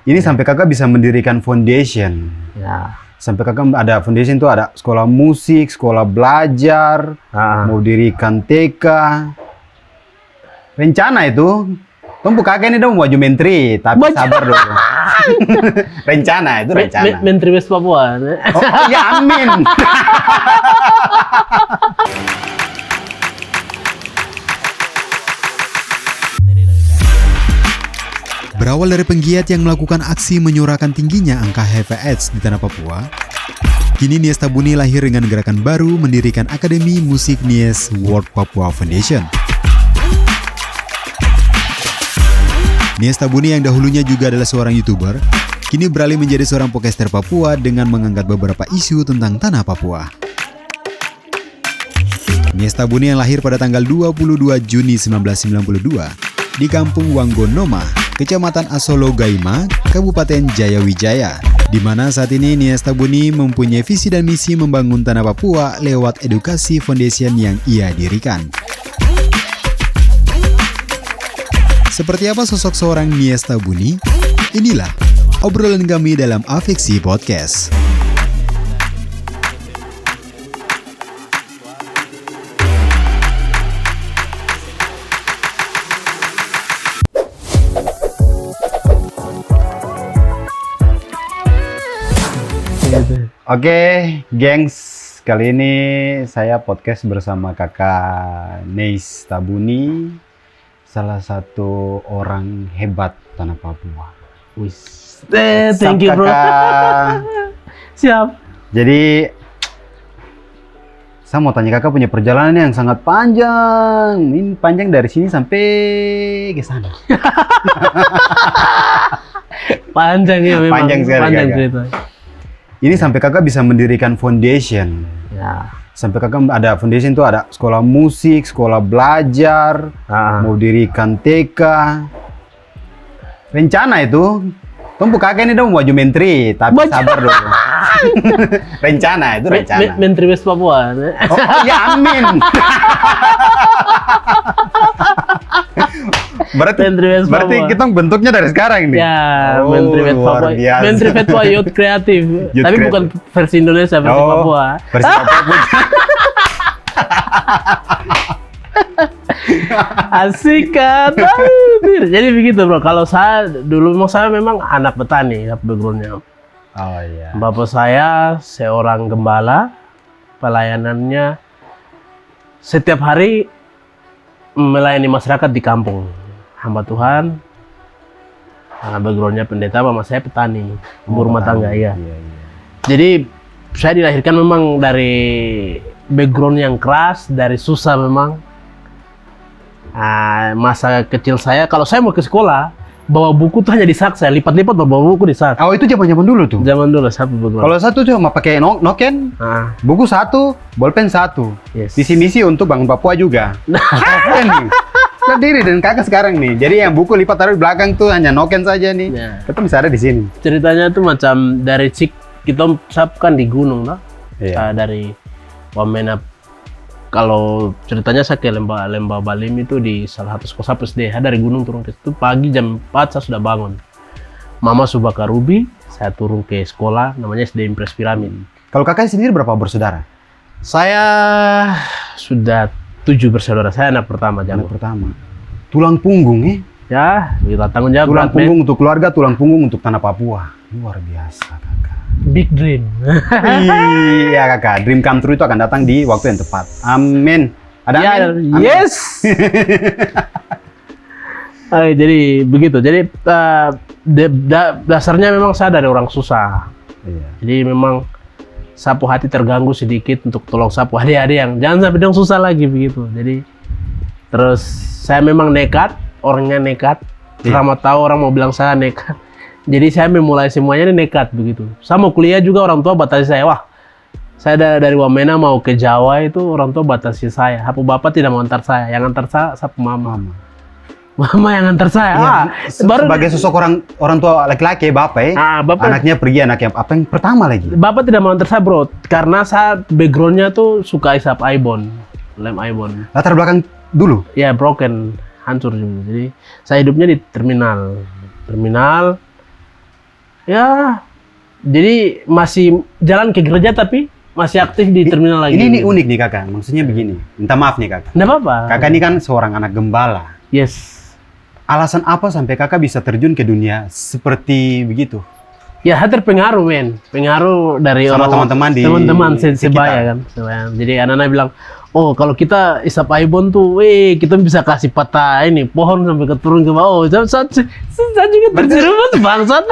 Ini sampai kakak bisa mendirikan foundation. Ya. Sampai kakak ada foundation tuh, ada sekolah musik, sekolah belajar, mau dirikan TK. Rencana itu, tumpu kakak ini dong mau maju menteri, tapi sabar dulu. Rencana itu rencana. Menteri West Papua. Oh ya, amin. Berawal dari penggiat yang melakukan aksi menyuarakan tingginya angka HIV/AIDS di tanah Papua, kini Nies Tabuni lahir dengan gerakan baru mendirikan Akademi Musik Nies World Papua Foundation. Nies Tabuni yang dahulunya juga adalah seorang YouTuber, kini beralih menjadi seorang podcaster Papua dengan mengangkat beberapa isu tentang tanah Papua. Nies Tabuni yang lahir pada tanggal 22 Juni 1992 di Kampung Wanggonoma, Kecamatan Asolo Gaima, Kabupaten Jayawijaya, di mana saat ini Nies Tabuni mempunyai visi dan misi membangun tanah Papua lewat edukasi foundation yang ia dirikan. Seperti apa sosok seorang Nies Tabuni? Inilah obrolan kami dalam Afeksi Podcast. Oke, gengs, kali ini saya podcast bersama kakak Nies Tabuni, salah satu orang hebat tanah Papua. Wis, thank you bro. Siap. Jadi, saya mau tanya kakak punya perjalanan yang sangat panjang. Ini panjang dari sini sampai ke sana. Panjang ya memang. Panjang sekali, Panjang kakak. cerita. Ini sampai kakak bisa mendirikan foundation. Ya. Sampai kakak ada foundation tuh, ada sekolah musik, sekolah belajar, mau dirikan TK. Rencana itu, tumpu kakak ini dong mau maju menteri, tapi sabar dulu. Rencana itu rencana. Menteri West Papua. Oh ya, amin. Berarti kita bentuknya dari sekarang nih. Ya, Oh, Menteri West luar Papua. biasa. Menteri Papua Youth Kreatif. Youth Tapi Kreatif. bukan versi Indonesia, versi Papua. Versi Papua. Asik kan? Jadi begitu bro. Kalau saya dulu memang anak petani backgroundnya. Oh iya. Bapak saya seorang gembala, pelayanannya setiap hari melayani masyarakat di kampung. Hamba Tuhan, backgroundnya pendeta, mama saya petani, ibu rumah tangga ya. Jadi saya dilahirkan memang dari background yang keras, dari susah memang. Masa kecil saya, kalau saya mau ke sekolah, bawa buku tuh hanya di sak, saya lipat-lipat bawa buku di sak. Oh itu zaman dulu tuh. Zaman dulu satu background. Kalau satu cuma pakai noken, buku satu, bolpen satu. Yes. Visi misi untuk bangun Papua juga. Keren nih. Sendiri dan kakak sekarang nih. Jadi yang buku lipat taruh di belakang tuh hanya noken saja nih. Ya. Tetap bisa ada di sini. Ceritanya tuh macam dari kita kan di gunung lah. Iya. Dari Wamena. Kalau ceritanya saya ke Lembah Balim itu di salah satu sekolah SD. Dari gunung turun ke situ pagi jam 4 saya sudah bangun. Mama sudah ke Ruby, saya turun ke sekolah namanya SD Impres Piramid. Kalau kakak sendiri berapa bersaudara? Saya sudah 7 bersaudara. Saya anak pertama Anak pertama. Tulang punggung Ya, kita tanggung jawab. Tulang punggung untuk keluarga, tulang punggung untuk tanah Papua. Luar biasa kakak. Big dream. Iya kakak, dream come true itu akan datang di waktu yang tepat. Amin. Ada Ya, amin? Amin. yes. Jadi begitu. Jadi dasarnya memang saya dari orang susah. Iya. Jadi memang sapu hati terganggu sedikit untuk tolong sapu adik-adik yang jangan sampai dong susah lagi begitu. Jadi terus saya memang nekat, orangnya nekat. Pertama tahu orang mau bilang saya nekat. Jadi saya memulai semuanya ini nekat begitu. Saya mau kuliah juga orang tua batasi saya. Wah, saya dari Wamena mau ke Jawa itu orang tua batasi saya. Sapu bapak tidak mau antar saya. Yang antar saya sapu mama. Mama yang antar saya. Iya, Baru sebagai sosok orang tua laki-laki bapak bapak, anaknya pergi, anaknya apa yang pertama lagi? Bapak tidak mau antar saya bro, karena saya backgroundnya tuh suka isap Aibon, lem Aibon. Latar belakang dulu? Ya broken, hancur juga. Jadi saya hidupnya di terminal. Ya, jadi masih jalan ke gereja tapi masih aktif di terminal lagi. Ini unik nih kakak, maksudnya begini. Minta maaf nih kakak. Nggak apa-apa. Kakak ini kan seorang anak gembala. Yes. Alasan apa sampai kakak bisa terjun ke dunia seperti begitu? Ya, terpengaruh men. Pengaruh dari Sama orang teman-teman di teman-teman sebaya sekitar. kan. Sebaya. Jadi anak-anak bilang, oh kalau kita isap aibon tuh, kita bisa kasih patah ini pohon sampai ke turun ke bawah. Oh, saya juga terjerumus bangsat.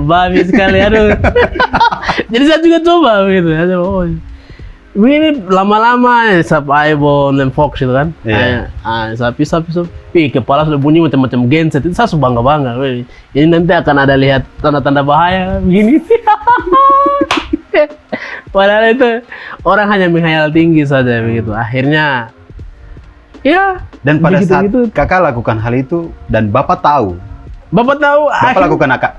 Babi sekali, aduh. Jadi saya juga coba gitu. Oh, begini lama-lama isap aibon dan fox itu kan. Iya. Sapi, kepala sudah bunyi macam-macam genset. Itu saya bangga-bangga. Ini nanti akan ada lihat tanda-tanda bahaya begini. Padahal itu orang hanya menghayal tinggi saja begitu. Akhirnya, ya. Dan pada saat begitu. kakak lakukan hal itu dan bapak tahu, Bapak tahu. bapak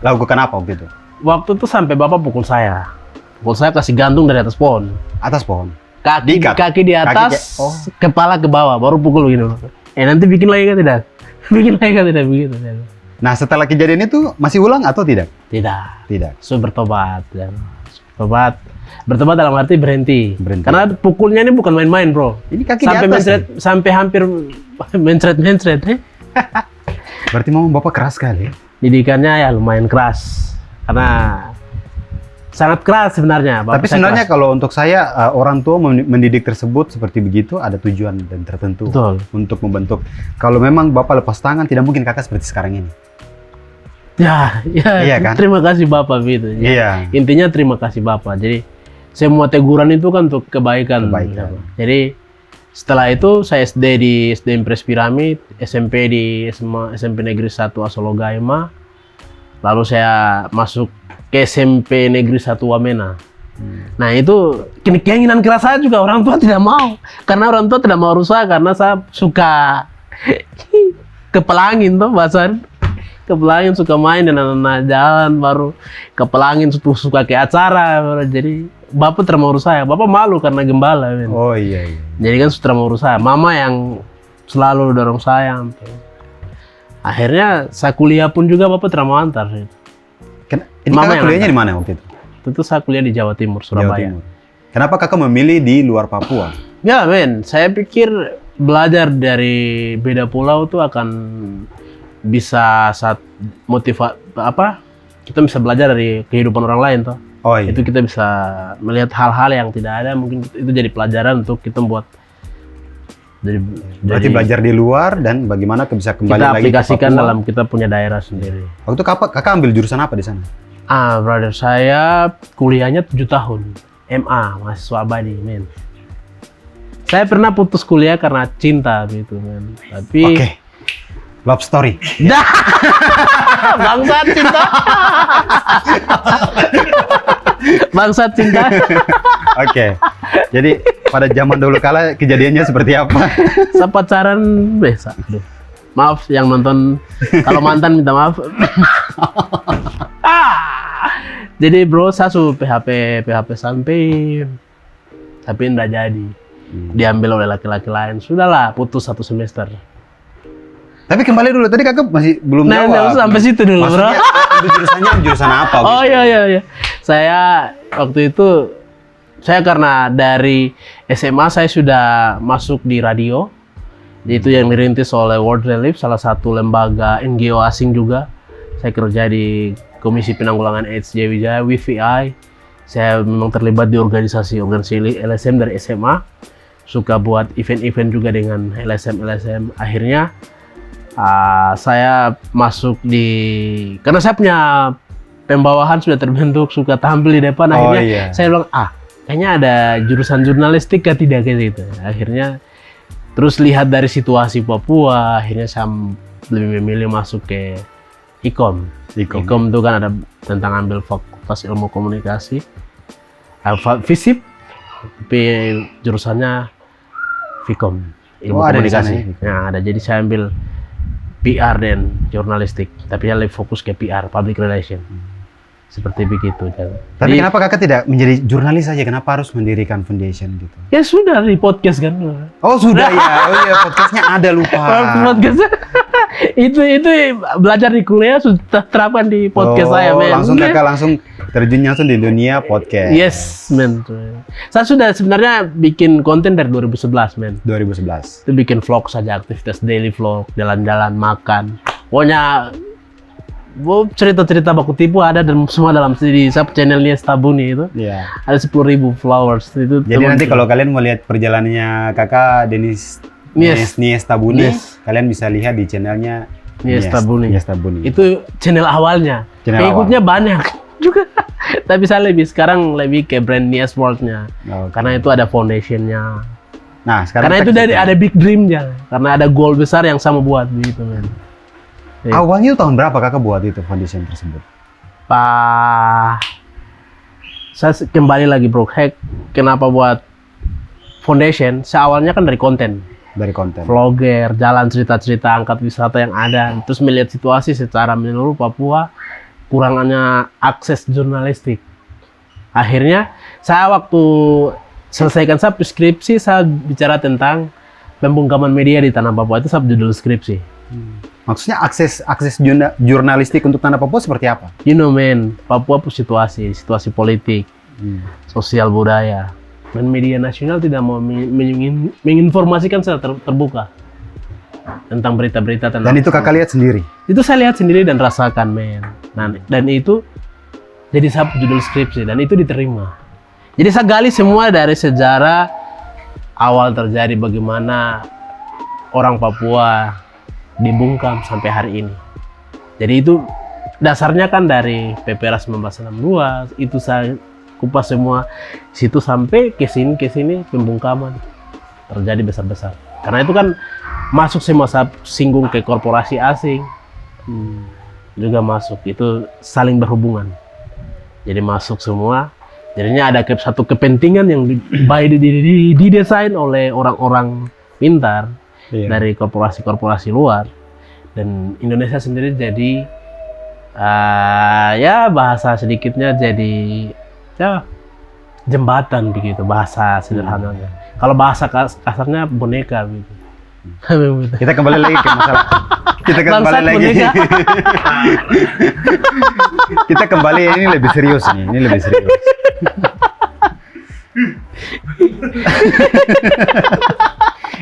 lakukan apa waktu itu? Waktu itu sampai bapak pukul saya. Pukul saya kasih gantung dari atas pohon. Atas pohon. Kaki di atas, Oh. kepala ke bawah, baru pukul begini. Nanti bikin lagi kan tidak? Bikin lagi kan tidak begitu? Nah setelah kejadian itu masih ulang atau tidak? Tidak. Tidak. So bertobat. Bertobat dalam arti berhenti. Berhenti. Karena pukulnya ini bukan main-main bro. Ini kaki Sampai di atas. mencret, sampai hampir mencret. Berarti memang bapak keras sekali. Didikannya ya lumayan keras. Karena sangat keras sebenarnya. Bapak Tapi saya sebenarnya keras. kalau untuk saya orang tua mendidik tersebut seperti begitu ada tujuan dan tertentu. Betul. Untuk membentuk. Kalau memang bapak lepas tangan tidak mungkin kakak seperti sekarang ini. Ya, Iya kan? terima kasih Bapak gitu. Iya. Intinya terima kasih Bapak. Jadi semua teguran itu kan untuk kebaikan. Kebaikan. Jadi setelah itu saya SD di SD Impres Piramid, SMP di SMP Negeri 1 Asolo Gaima. Lalu saya masuk ke SMP Negeri 1 Wamena. Nah itu keinginan keras saya juga orang tua tidak mau. Karena orang tua tidak mau rusak karena saya suka kepelangin tuh bahasa. Kepelangin suka main dan anak-anak jalan baru kepelangin suka ke acara baru. Jadi bapak tidak mau urus saya, bapak malu karena gembala men. Oh iya. Jadi kan sudah mau urus saya, mama yang selalu dorong saya. Akhirnya saya kuliah pun juga bapak tidak mau antar. Ini Mama kakak yang kuliahnya antar. di mana waktu itu? Tentu saya kuliah di Jawa Timur, Jawa Surabaya. Timur. Kenapa kakak memilih di luar Papua? Ya men, saya pikir belajar dari beda pulau tuh akan bisa kita bisa belajar dari kehidupan orang lain toh. Oh iya. Itu kita bisa melihat hal-hal yang tidak ada, mungkin itu jadi pelajaran untuk kita buat Berarti belajar di luar dan bagaimana bisa kembali kita lagi aplikasikan ke Papua. dalam kita punya daerah sendiri. Waktu itu kakak ambil jurusan apa di sana? Brother, saya kuliahnya 7 tahun. MA, mahasiswa abadi, men. Saya pernah putus kuliah karena cinta gitu, men. Tapi Oke. Love story. Dah. Bangsat cinta. Bangsat cinta. Oke. Jadi pada zaman dulu kala kejadiannya seperti apa? Saya pacaran biasa. Aduh. Maaf yang nonton. Kalau mantan minta maaf. Jadi bro, saya suruh PHP sampai tapi enggak jadi. Diambil oleh laki-laki lain. Sudahlah, putus 1 semester. Tapi kembali dulu, tadi kakak masih belum Nah, jawab. sampai situ dulu, bro. Maksudnya ambil jurusannya jurusan apa? Oh gitu? iya. Saya waktu itu karena dari SMA saya sudah masuk di radio. Itu yang dirintis oleh World Relief, salah satu lembaga NGO asing juga. Saya kerja di Komisi Penanggulangan AIDS Jaya Wijaya (WVI). Saya memang terlibat di organisasi LSM dari SMA. Suka buat event-event juga dengan LSM. Akhirnya saya masuk karena saya punya pembawahan sudah terbentuk, suka tampil di depan. Akhirnya saya bilang, kayaknya ada jurusan jurnalistik kan tidak kayak gitu. Akhirnya terus lihat dari situasi Papua, akhirnya saya lebih memilih masuk ke IKOM. IKOM itu kan ada tentang ambil fakultas ilmu komunikasi, FISIP, tapi jurusannya FIKOM, ilmu komunikasi. Nah, ada, jadi saya ambil PR dan jurnalistik, tapi saya lebih fokus ke PR, public relation. Seperti begitu. Tapi jadi, kenapa kakak tidak menjadi jurnalis saja? Kenapa harus mendirikan foundation gitu? Ya sudah di podcast kan. Oh sudah ya, podcastnya ada lupa. Podcastnya. itu belajar di kuliah sudah terapkan di podcast saya, men. Langsung kakak langsung terjun langsung di dunia podcast. Yes, men. Saya sudah sebenarnya bikin konten dari 2011, men. 2011. Itu bikin vlog saja, aktivitas daily vlog, jalan-jalan, makan. Pokoknya cerita-cerita baku tipu ada dan semua dalam di channelnya Stabuni itu. Iya. Ada 10.000 followers itu. Jadi nanti kalau kalian mau lihat perjalanannya kakak Nies Tabuni, kalian bisa lihat di channelnya Nies Tabuni. Itu channel awalnya. Channel Pengikutnya banyak juga. Tapi saya sekarang lebih ke brand Nies World-nya. Okay. Karena itu ada foundation-nya. Nah, sekarang karena itu ada big dream-nya. Karena ada goal besar yang sama buat gitu, men. Awalnya itu tahun berapa kakak buat itu foundation tersebut? Saya kembali lagi bro, kenapa buat foundation? Saya awalnya kan dari konten. Vlogger, jalan cerita-cerita, angkat wisata yang ada. Terus melihat situasi secara menyeluruh Papua, kurangannya akses jurnalistik. Akhirnya, saya waktu selesaikan skripsi, saya bicara tentang pembungkaman media di Tanah Papua. Itu judul skripsi. Maksudnya akses jurnalistik untuk Tanah Papua seperti apa? You know man, Papua situasi politik, sosial budaya. Dan media nasional tidak mau menginformasikan secara terbuka tentang berita-berita tentang. Dan itu kakak lihat sendiri? Itu saya lihat sendiri dan rasakan, men. Nah, dan itu jadi judul skripsi dan itu diterima. Jadi saya gali semua dari sejarah awal terjadi bagaimana orang Papua dibungkam sampai hari ini. Jadi itu dasarnya kan dari PPRA 1962, itu saya kupas semua situ sampai ke sini pembungkaman terjadi besar-besar. Karena itu kan masuk semua, saya singgung ke korporasi asing juga masuk, itu saling berhubungan. Jadi masuk semua, jadinya ada satu kepentingan yang didesain oleh orang-orang pintar dari korporasi-korporasi luar, dan Indonesia sendiri jadi ya bahasa sedikitnya jadi ya jembatan begitu, bahasa sederhananya. Kalau bahasa kasarnya boneka gitu. Kita kembali lagi ke masalah. Kita kembali ini lebih serius nih, ini lebih serius.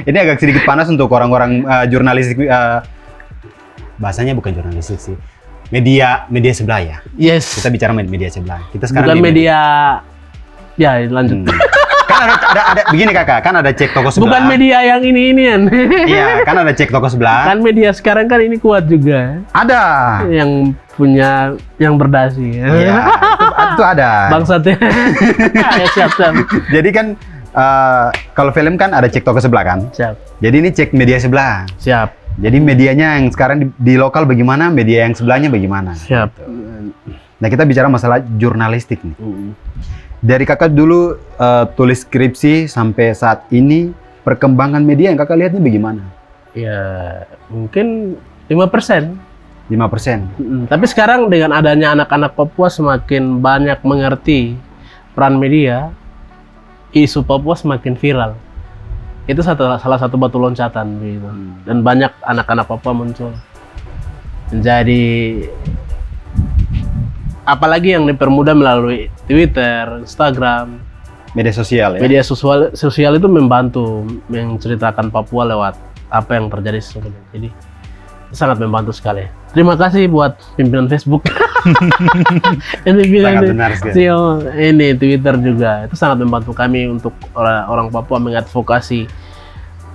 Ini agak sedikit panas untuk orang-orang jurnalistik, bahasanya bukan jurnalistik sih, media sebelah ya. Yes. Kita bicara media sebelah. Kita sekarang bukan media. Ya lanjut. Kan ada begini kakak, kan ada cek toko sebelah. Bukan media yang ini-inian. Iya, kan ada cek toko sebelah. Kan media sekarang kan ini kuat juga. Ada. Yang punya yang berdasi. Iya, itu ada. Bangsatnya. Ya, siap. Jadi kan kalau film kan ada cek toko sebelah kan. Siap. Jadi ini cek media sebelah. Siap. Jadi medianya yang sekarang di lokal bagaimana, media yang sebelahnya bagaimana. Siap. Gitu. Nah kita bicara masalah jurnalistik nih. Dari kakak dulu tulis skripsi sampai saat ini, perkembangan media yang kakak lihat ini bagaimana? Ya mungkin 5%. 5%. Tapi sekarang dengan adanya anak-anak Papua semakin banyak mengerti peran media, isu Papua semakin viral. Itu salah satu batu loncatan gitu. Dan banyak anak-anak Papua muncul. Jadi apalagi yang dipermudah melalui Twitter, Instagram, media sosial ya. Media sosial itu membantu menceritakan Papua lewat apa yang terjadi sesungguhnya. Jadi sangat membantu sekali. Terima kasih buat pimpinan Facebook. Dan pimpinan ini Twitter juga. Itu sangat membantu kami untuk orang Papua mengadvokasi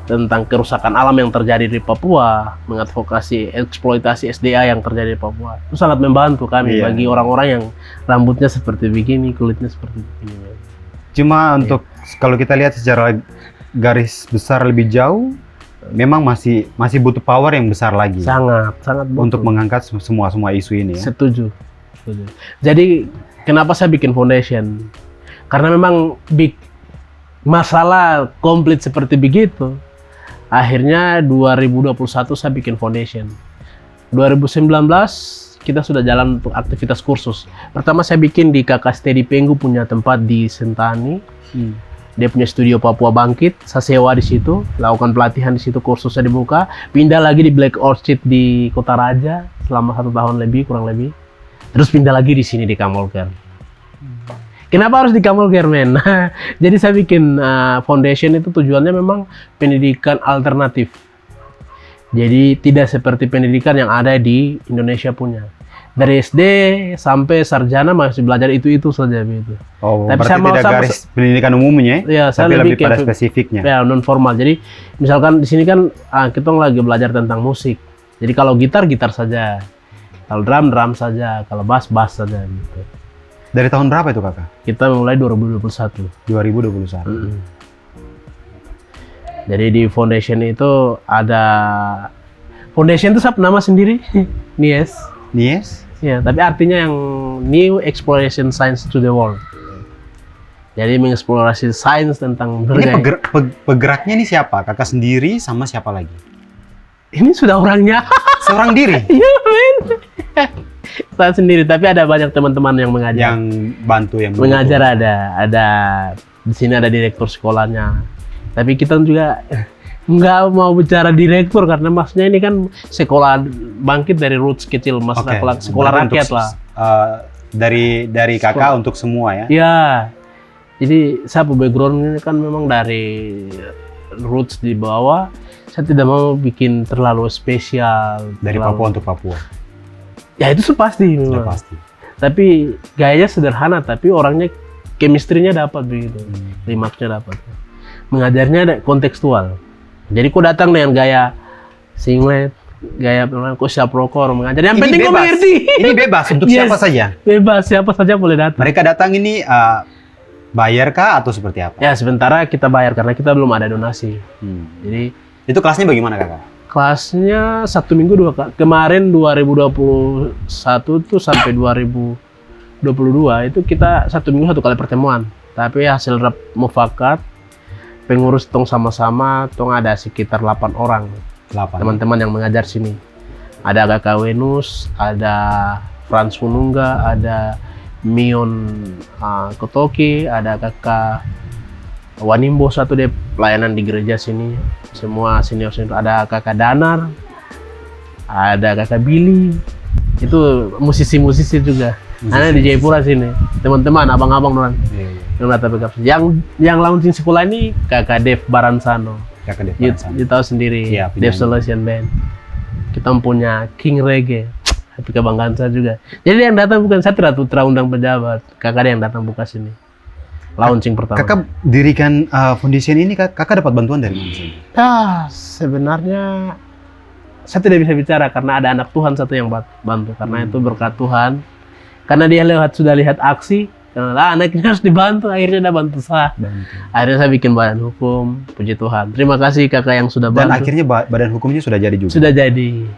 tentang kerusakan alam yang terjadi di Papua, mengadvokasi eksploitasi SDA yang terjadi di Papua. Itu sangat membantu kami bagi orang-orang yang rambutnya seperti begini, kulitnya seperti begini. Cuma untuk kalau kita lihat secara garis besar lebih jauh, memang masih butuh power yang besar lagi. Sangat butuh. Untuk mengangkat semua isu ini ya. Setuju. Jadi kenapa saya bikin foundation? Karena memang masalah komplit seperti begitu. Akhirnya 2021 saya bikin foundation. 2019 kita sudah jalan untuk aktivitas kursus. Pertama saya bikin di Kakak Steady Penggu punya tempat di Sentani. Dia punya studio Papua Bangkit, saya sewa di situ, lakukan pelatihan di situ, kursusnya dibuka, pindah lagi di Black Orchid di Kota Raja selama 1 tahun lebih, kurang lebih. Terus pindah lagi di sini di Kamolker. Kenapa harus di Kamolker, men? Jadi saya bikin foundation itu tujuannya memang pendidikan alternatif. Jadi tidak seperti pendidikan yang ada di Indonesia punya. Dari SD sampai sarjana masih belajar itu saja begitu. Oh, Tapi berarti saya mau tidak garis pendidikan umumnya ya, saya tapi lebih lebih pada kayak spesifiknya. Ya, non formal. Jadi misalkan di sini kan kita lagi belajar tentang musik. Jadi kalau gitar saja. Kalau drum saja, kalau bass saja gitu. Dari tahun berapa itu kakak? Kita mulai 2021. 2021. Jadi di foundation itu ada foundation itu nama sendiri NIES. Nies? Ya, tapi artinya yang New Exploration Science to the World. Jadi mengeksplorasi sains tentang Ini berbagai. penggeraknya ini siapa? Kakak sendiri sama siapa lagi? Ini sudah orangnya. Seorang diri Iya, men. Saya sendiri, tapi ada banyak teman-teman yang mengajar. yang bantu yang Mengajar ada di sini ada direktur sekolahnya. Tapi kita juga nggak mau bicara direktur karena maksudnya ini kan sekolah Bangkit dari roots kecil, maksudnya sekolah Berarti rakyat untuk, lah. Dari kakak untuk semua ya. Ya, jadi saya background ini kan memang dari roots di bawah. Saya tidak mau bikin terlalu spesial. Dari Papua untuk Papua. Ya itu pasti Sudah memang. pasti. Tapi gayanya sederhana, tapi orangnya chemistry-nya dapat begitu, klimaksnya dapat. Mengajarnya ada kontekstual. Jadi kok datang dengan gaya singlet, gaya kok siap rokok, orang mengajar. Yang Ini penting kok bebas. mengerti. Ini bebas untuk Yes. siapa saja. Bebas, siapa saja boleh datang. Mereka datang ini bayar kah atau seperti apa? Ya sementara kita bayar karena kita belum ada donasi. Jadi Itu kelasnya bagaimana kakak? kelasnya 1 minggu 2 kali. Kemarin 2021 tuh sampai 2022 itu kita 1 minggu 1 kali pertemuan. Tapi hasil mufakat pengurus tong sama-sama tong ada sekitar 8 orang 8. teman-teman yang mengajar sini. Ada Kakak Wenus, ada Franz Funungga, ada Mion Kotoki, ada Kakak Wanimbo satu deh pelayanan di gereja sini. Semua senior ada Kakak Danar, ada Kakak Billy. Itu musisi-musisi juga. Ada di Jayapura sini. Teman-teman, abang-abang orang. Yang datang backup. Yang launching sekolah ini Kakak Dev Baransano. Kakak You tahu sendiri, Iya, Dev Solution Band. Kita punya King Reggae. Hati kebanggaan saya juga. Jadi yang datang bukan saya terundang pejabat. Kakak yang datang buka sini. Launching pertama. Kakak dirikan foundation ini, kakak dapat bantuan dari mana sih? Sebenarnya saya tidak bisa bicara karena ada anak Tuhan satu yang bantu. Karena itu berkat Tuhan. Karena dia sudah lihat aksi, anaknya harus dibantu, akhirnya dia bantu saya. Akhirnya saya bikin badan hukum, puji Tuhan. Terima kasih kakak yang sudah bantu. Dan akhirnya badan hukumnya sudah jadi juga? Sudah jadi,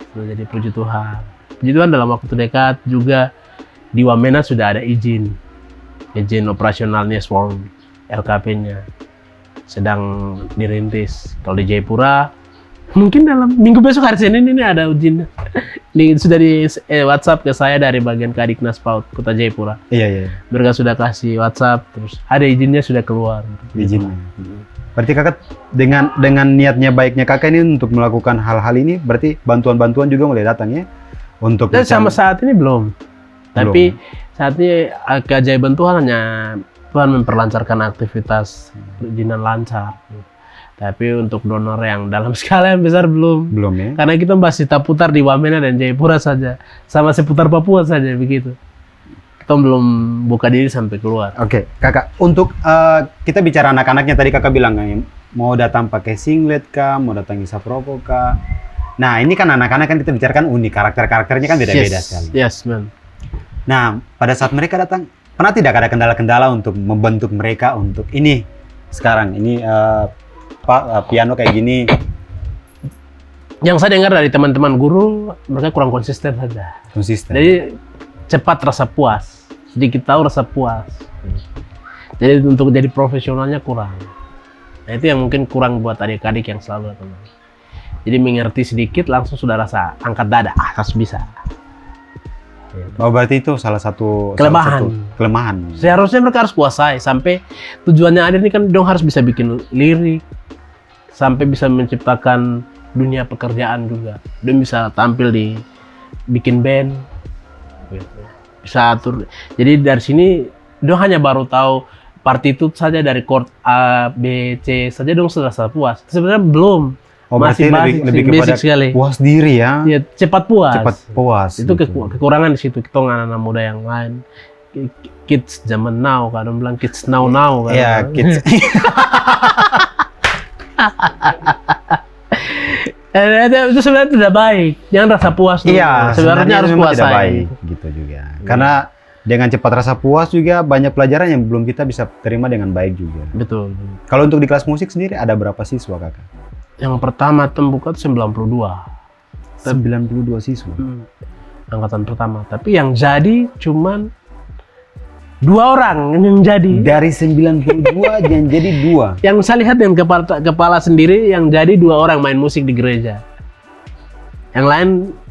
puji Tuhan. Puji Tuhan dalam waktu dekat juga di Wamena sudah ada izin operasionalnya Swarm, LKP-nya sedang dirintis. Kalau di Jayapura mungkin dalam minggu besok hari Senin ini ada ujian. Sudah di WhatsApp ke saya dari bagian Kadiknas PAUD Kota Jayapura. Iya. Mereka sudah kasih WhatsApp, terus ada izinnya sudah keluar. Izinnya. Berarti kakak dengan niatnya baiknya kakak ini untuk melakukan hal-hal ini, berarti bantuan-bantuan juga mulai datang ya? Untuk Dan sama saat ini belum. Tapi saat ini keajaiban Tuhan hanya Tuhan memperlancarkan aktivitas perizinan lancar. Tapi untuk donor yang dalam skala yang besar belum. Belum ya? Karena kita masih putar di Wamena dan Jayapura saja. Sama seputar Papua saja begitu. Kita belum buka diri sampai keluar. Oke, kakak. Untuk kita bicara anak-anaknya tadi kakak bilang kan, mau datang pakai singlet kah, mau datang isap rokok kah. Nah ini kan anak-anak kan kita bicarakan unik, karakternya kan beda-beda sekali. Yes, man. Nah pada saat mereka datang, pernah tidak ada kendala-kendala untuk membentuk mereka untuk ini sekarang ini piano kayak gini? Yang saya dengar dari teman-teman guru, mereka kurang konsisten saja. Konsisten. Jadi cepat rasa puas, sedikit tahu rasa puas. Jadi untuk jadi profesionalnya kurang. Nah itu yang mungkin kurang buat adik-adik yang selalu datang. Jadi mengerti sedikit langsung sudah rasa angkat dada, harus bisa. Oh, berarti itu salah satu kelemahan. Seharusnya mereka harus kuasai sampai tujuannya ada ini kan dong harus bisa bikin lirik sampai bisa menciptakan dunia pekerjaan juga. Dong bisa tampil di bikin band, gitu. Bisa atur. Jadi dari sini dong hanya baru tahu partitur saja dari chord A, B, C saja dong sudah puas. Sebenarnya belum. Oh, Masih berarti lebih kepada sekali. puas diri ya. Ya, cepat puas. Cepat puas. Itu gitu. kekurangan di situ. Kita anak-anak muda yang lain. Kids zaman now, kadang bilang kids now kan. Iya, kids. Itu sebenarnya tidak baik. Jangan rasa puas dulu. Iya, sebenarnya harus memang puasai. tidak baik gitu juga. Karena dengan cepat rasa puas juga banyak pelajaran yang belum kita bisa terima dengan baik juga. Betul. Kalau untuk di kelas musik sendiri ada berapa siswa kakak? Yang pertama tembuka itu 92. 92 siswa. Angkatan pertama. Tapi yang jadi cuman 2 orang yang jadi. Dari 92 yang jadi 2. Yang saya lihat yang kepala sendiri yang jadi 2 orang main musik di gereja. Yang lain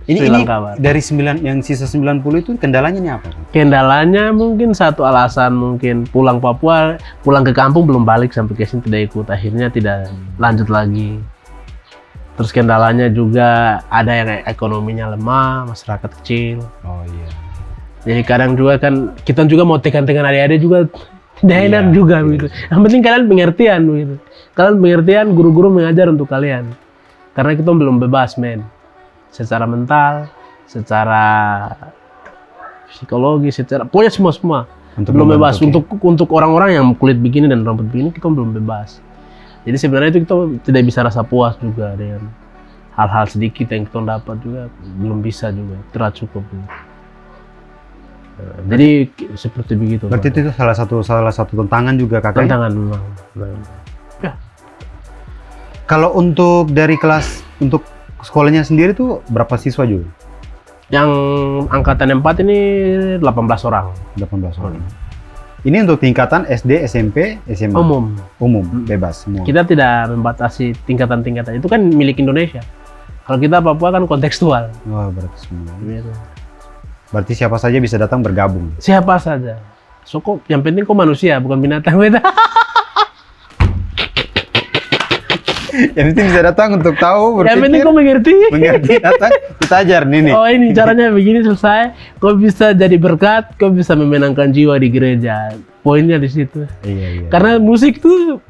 Ini dari 9 yang sisa 90 itu kendalanya ini apa? Kendalanya mungkin satu alasan mungkin pulang Papua, pulang ke kampung belum balik sampai ke sini tidak ikut, akhirnya tidak lanjut lagi. Terus kendalanya juga ada yang ekonominya lemah, masyarakat kecil. Oh iya. Jadi kadang juga kan kita juga mau tekan-tekan adik-adik juga tidak enak juga gitu. Yang penting kalian pengertian gitu. Kalian pengertian, guru-guru mengajar untuk kalian. Karena kita belum bebas men. Secara mental, secara psikologi, secara pokoknya semua belum bebas. Untuk orang-orang yang kulit begini dan rambut begini kita belum bebas. Jadi sebenarnya itu kita tidak bisa rasa puas juga dengan hal-hal sedikit yang kita dapat juga belum bisa juga, tidak cukup. Jadi seperti begitu. Berarti itu salah satu tantangan juga kakak. Tantangan memang. Ya. Kalau untuk dari kelas untuk sekolahnya sendiri tuh berapa siswa juga? Yang angkatan 4 ini 18 orang. 18 orang. Ini untuk tingkatan SD, SMP, SMA? Umum, bebas semua. Kita tidak membatasi tingkatan-tingkatan. Itu kan milik Indonesia. Kalau kita Papua kan kontekstual. Wah, berarti semua. Gitu. Berarti siapa saja bisa datang bergabung? Siapa saja. So, yang penting kok manusia, bukan binatang. Yang penting bisa datang untuk tahu, berpikir. Yang penting kau mengerti. Mengerti, datang, kita ajar nih. Oh ini caranya begini selesai. Kau bisa jadi berkat, kau bisa memenangkan jiwa di gereja. Poinnya di situ. Iya. Karena musik tuh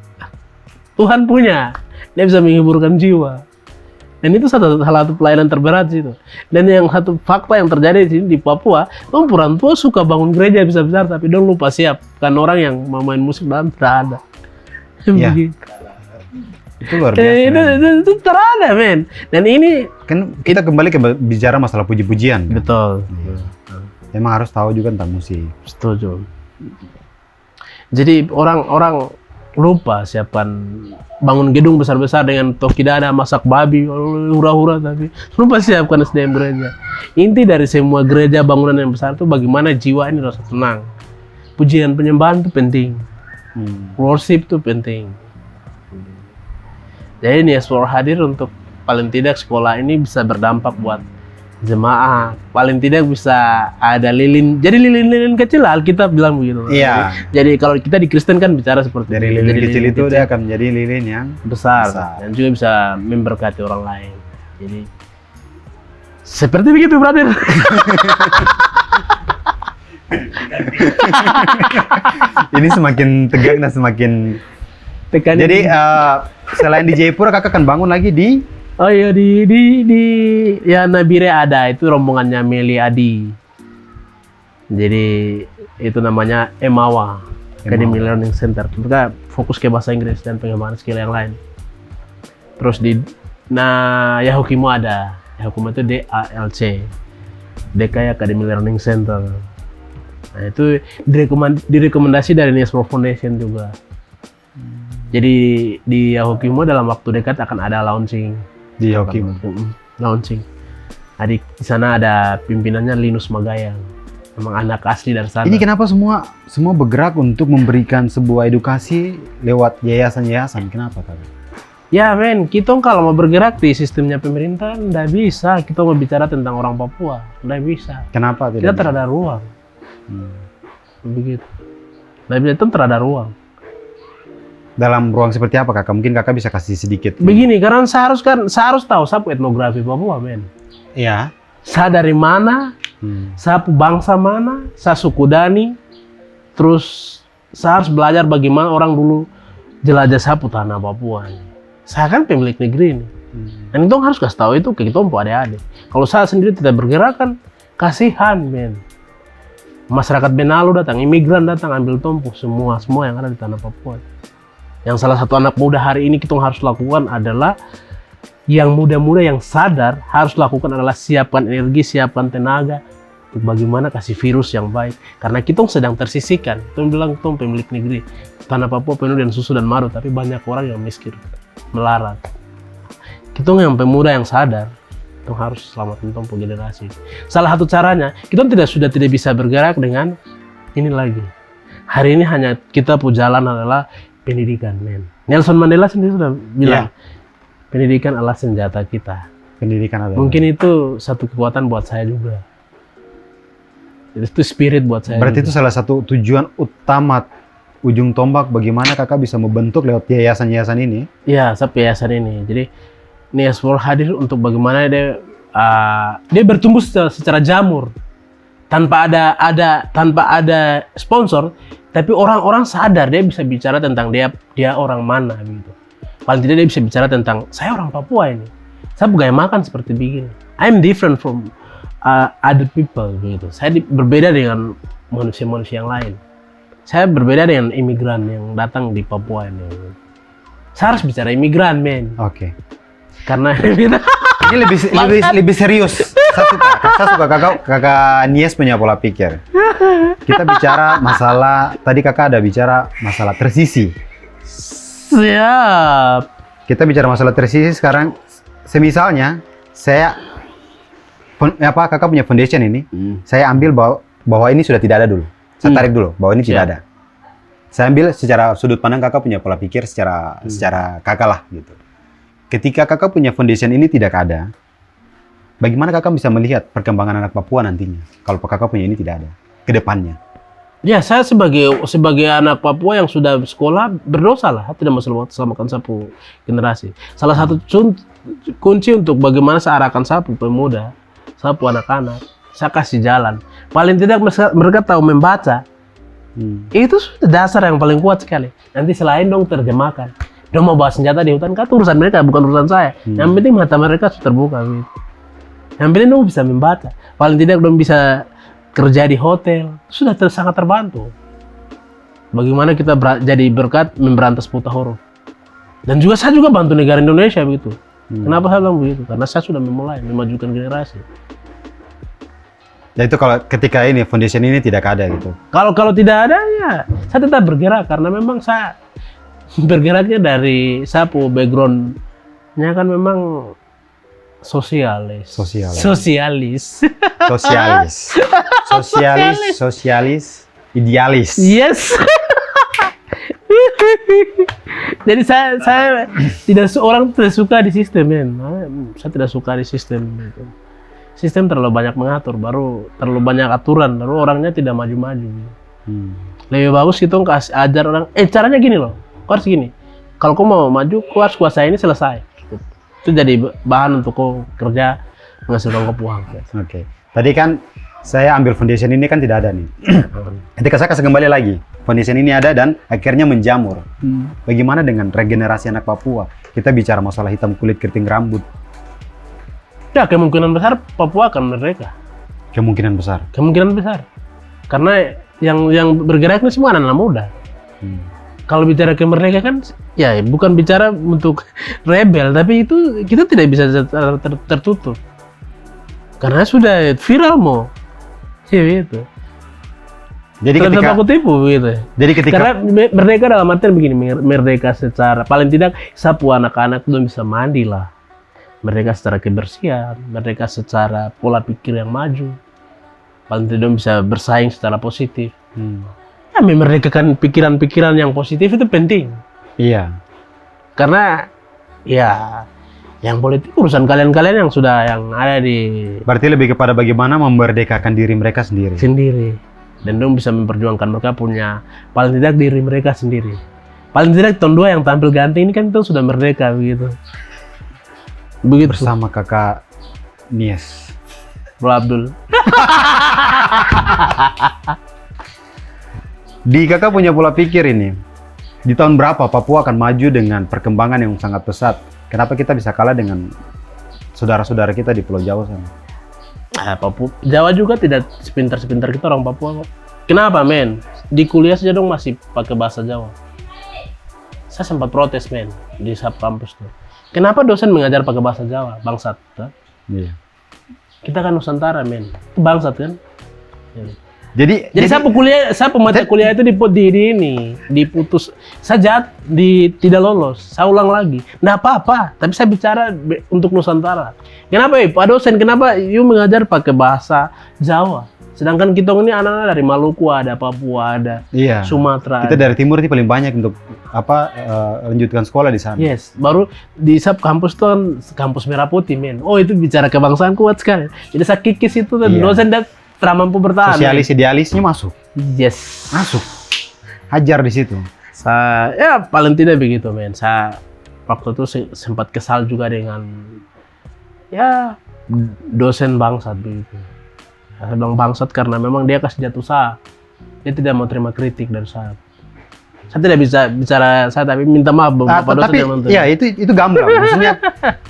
Tuhan punya. Dia bisa menghiburkan jiwa. Dan itu salah satu pelayanan terberat situ. Dan yang satu fakta yang terjadi di sini di Papua, orang tua suka bangun gereja besar-besar, tapi dong lupa siap. Kan orang yang mau main musik dalam tidak ada. Iya. Itu luar biasa. Itu terada men. Dan ini kan kita kembali ke bicara masalah puji-pujian. Kan? Betul. Emang harus tahu juga tentang musik. Setuju. Jadi orang-orang lupa siapkan bangun gedung besar-besar dengan toki dada, masak babi, hura-hura, tapi lupa siapkan SDM gereja. Inti dari semua gereja bangunan yang besar itu bagaimana jiwa ini rasa tenang. Pujian penyembahan itu penting. Worship itu penting. Jadi Niespor hadir untuk paling tidak sekolah ini bisa berdampak buat jemaah. Paling tidak bisa ada lilin. Jadi lilin-lilin kecil lah Alkitab bilang begitu. Iya. Jadi kalau kita di Kristen kan bicara seperti dari lilin kecil itu dia akan menjadi lilin yang besar. Dan juga bisa memberkati orang lain. Jadi seperti begitu brother. Ini semakin tegang dan semakin tekan. Jadi selain di Jayapura kakak akan bangun lagi di di ya Nabire ada itu rombongannya Meli Adi. Jadi itu namanya Emawa Academy Learning Center. Mereka fokus ke bahasa Inggris dan pengembangan skill yang lain. Terus di Yahukimo ada. Yahukimo itu DALC. DKI Academy Learning Center. Nah itu direkomendasi dari Niespor Foundation juga. Jadi di Yahukimo dalam waktu dekat akan ada launching. Di Yahukimo? Launching. Nah, di sana ada pimpinannya Linus Magayang. Memang anak asli dari sana. Ini kenapa semua bergerak untuk memberikan sebuah edukasi lewat yayasan-yayasan? Kenapa kakak? Ya men, kita kalau mau bergerak di sistemnya pemerintah nggak bisa. Kita mau bicara tentang orang Papua, nggak bisa. Kenapa Kita tidak? terada ruang, Hmm. begitu. Nggak bisa, itu terada ruang. Dalam ruang seperti apa kakak? Mungkin kakak bisa kasih sedikit. Begini, karena saya harus tahu sapu etnografi Papua men. Ya. Saya dari mana, sapu bangsa mana, saya suku Dani, terus saya harus belajar bagaimana orang dulu jelajah sapu tanah Papua ini. Saya kan pemilik negeri ini. Dan itu harus kasih tahu itu ke kita adik-adik. Kalau saya sendiri tidak bergerak kan kasihan men. Masyarakat Benalu datang, imigran datang ambil tompu semua yang ada di tanah Papua. Yang salah satu anak muda hari ini kita harus lakukan adalah yang muda-muda yang sadar harus lakukan adalah siapkan energi, siapkan tenaga untuk bagaimana kasih virus yang baik. Karena kita sedang tersisihkan. Kita bilang kita pemilik negeri. Tanah Papua penuh dengan susu dan madu, tapi banyak orang yang miskin, melarat. Kita yang pemuda yang sadar, kita harus selamatin tompo generasi. Salah satu caranya, kita sudah tidak bisa bergerak dengan ini lagi. Hari ini hanya kita punya jalan adalah pendidikan, men. Nelson Mandela sendiri sudah bilang, pendidikan adalah senjata kita. Pendidikan adalah. Mungkin itu satu kekuatan buat saya juga. Itu spirit buat saya. Berarti juga. itu salah satu tujuan utama ujung tombak bagaimana kakak bisa membentuk lewat yayasan-yayasan ini. Iya, saya yayasan ini. Jadi Niaspol hadir untuk bagaimana dia bertumbuh secara jamur tanpa ada sponsor, tapi orang-orang sadar dia bisa bicara tentang dia orang mana gitu. Paling tidak dia bisa bicara tentang saya orang Papua ini. Saya gaya makan seperti begini. I'm different from other people gitu. Saya berbeda dengan manusia-manusia yang lain. Saya berbeda dengan imigran yang datang di Papua ini. Saya harus bicara imigran, men. Oke. Karena Ini lebih serius. Saya suka kakak Nies punya pola pikir. Kita bicara masalah, tadi kakak ada bicara masalah tersisi. siap. Kita bicara masalah tersisi sekarang. Semisalnya kakak punya foundation ini, saya ambil bahwa ini sudah tidak ada dulu. Saya tarik dulu bahwa ini tidak ada. Saya ambil secara sudut pandang kakak punya pola pikir secara kakak lah gitu. Ketika kakak punya foundation ini tidak ada, bagaimana kakak bisa melihat perkembangan anak Papua nantinya kalau kakak punya ini tidak ada ke depannya? Ya, saya sebagai anak Papua yang sudah sekolah berdosa lah, tidak selamatkan sapu generasi. Salah satu kunci untuk bagaimana saya arahkan sapu pemuda, sapu anak-anak, saya kasih jalan. Paling tidak mereka tahu membaca. Itu sudah dasar yang paling kuat sekali. Nanti selain dong terjemahkan, dong mau bawa senjata di hutan, kan itu urusan mereka, bukan urusan saya. Yang penting mata mereka sudah terbuka. Gitu. Yang penting dong bisa membaca. Paling tidak dong bisa kerja di hotel, sudah sangat terbantu. Bagaimana kita jadi berkat memberantas buta huruf. Dan juga saya juga bantu negara Indonesia begitu. Kenapa saya bilang begitu? Karena saya sudah memulai memajukan generasi. Ya itu kalau ketika ini foundation ini tidak ada gitu. Kalau tidak ada ya saya tetap bergerak karena memang saya bergeraknya dari sapu backgroundnya kan memang sosialis. Idealis. Yes. Jadi saya orang tidak suka di sistem, men. Saya tidak suka di sistem. Gitu. Sistem terlalu banyak mengatur, baru terlalu banyak aturan, baru orangnya tidak maju-maju. Lebih bagus kita kasih ajar orang. Caranya gini loh, kau harus gini. Kalau kau mau maju, kau harus kuasai ini selesai. Itu jadi bahan untuk kau kerja menghasilkan kau uang. Oke. Tadi kan saya ambil foundation ini kan tidak ada nih. Ketika saya kasih kembali lagi, foundation ini ada dan akhirnya menjamur. Bagaimana dengan regenerasi anak Papua? Kita bicara masalah hitam kulit keriting rambut. Ya kemungkinan besar Papua akan merdeka. Kemungkinan besar. Karena yang bergerak ini semua anak-anak muda. Kalau bicara kemerdekaan kan, ya bukan bicara untuk rebel, tapi itu kita tidak bisa tertutup. Karena sudah viral mau. Ya gitu. Jadi ketika aku tipu gitu. Jadi ketika karena merdeka dalam artian begini, merdeka secara paling tidak sapu anak-anak itu bisa mandi lah. Merdeka secara kebersihan, merdeka secara pola pikir yang maju. Paling tidak bisa bersaing secara positif. Ya, memerdekakan pikiran-pikiran yang positif itu penting. Iya. Karena Ya, yang politik urusan kalian-kalian yang sudah yang ada di Berarti lebih kepada bagaimana memerdekakan diri mereka sendiri. sendiri. Dan dong bisa memperjuangkan mereka punya, paling tidak diri mereka sendiri. Paling tidak tahun 2 yang tampil ganteng ini kan itu sudah merdeka begitu. Begitu. Bersama kakak Nies. Bro Abdul. Di kakak punya pola pikir ini, di tahun berapa Papua akan maju dengan perkembangan yang sangat pesat? Kenapa kita bisa kalah dengan saudara-saudara kita di Pulau Jawa sana? Papua, Jawa juga tidak sepintar-sepintar kita orang Papua kok. Kenapa men? Di kuliah saja dong masih pakai bahasa Jawa. Saya sempat protes men di sub kampus tuh. Kenapa dosen mengajar pakai bahasa Jawa? Bangsat. Tuh. Iya. Kita kan Nusantara men. Bangsat kan? Jadi Saya kuliah, saya mata kuliah itu diputus saja, tidak lolos. Saya ulang lagi, nggak apa-apa. Tapi saya bicara untuk Nusantara. Kenapa Pak dosen? Kenapa you mengajar pakai bahasa Jawa? Sedangkan kita ini anak-anak dari Maluku ada, Papua ada, iya. Sumatera. Kita dari timur ini paling banyak untuk lanjutkan sekolah di sana. Yes, baru di sub kampus tuh kan kampus Merah Putih men. Oh itu bicara kebangsaan kuat sekali. Jadi saya kikis itu dan Iya. dosen dan mampu bertahan. Sosialis idealisnya masuk. Yes. Masuk. Hajar di situ. Saya ya paling tidak begitu men. Saya waktu itu sempat kesal juga dengan ya dosen bangsat begitu. Saya bilang bangsat karena memang dia kasih jatuh saya. Dia tidak mau terima kritik dari saya. Saya tidak bisa bicara saya tapi minta maaf beberapa dosen Tapi yang nonton. ya itu gamblang.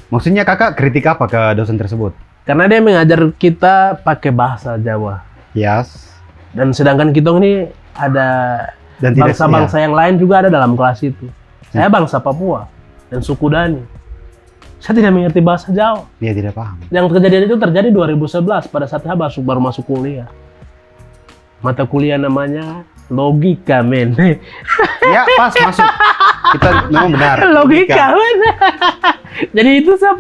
Maksudnya kakak kritik apa ke dosen tersebut? Karena dia mengajar kita pakai bahasa Jawa. Yes. Dan sedangkan kita ini ada Dan tidak- bangsa-bangsa yang lain juga ada dalam kelas itu. Saya bangsa Papua dan suku Dani. Saya tidak mengerti bahasa Jawa. Dia tidak paham. Yang kejadian itu terjadi 2011 pada saat saya baru masuk kuliah. Mata kuliah namanya logika, men. Ya pas masuk. Kita memang benar. Logika, men. Jadi itu saya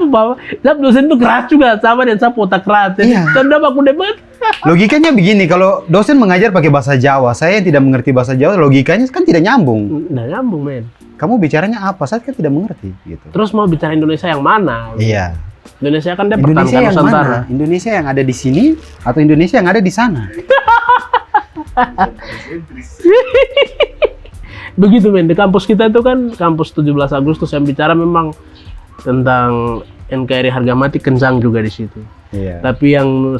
dosen itu keras juga sama dan saya otak keras. Jadi Iya. tanda baku debat. Logikanya begini, kalau dosen mengajar pakai bahasa Jawa, saya yang tidak mengerti bahasa Jawa, logikanya kan tidak nyambung. Nggak nyambung, men. Kamu bicaranya apa? Saya kan tidak mengerti gitu. Terus mau bicara Indonesia yang mana? Iya. Indonesia kan dia Indonesia pertahankan yang Nusantara. mana? Indonesia yang ada di sini atau Indonesia yang ada di sana? Begitu men, di kampus kita itu kan kampus 17 Agustus yang bicara memang tentang NKRI harga mati kencang juga di situ. Iya. Tapi yang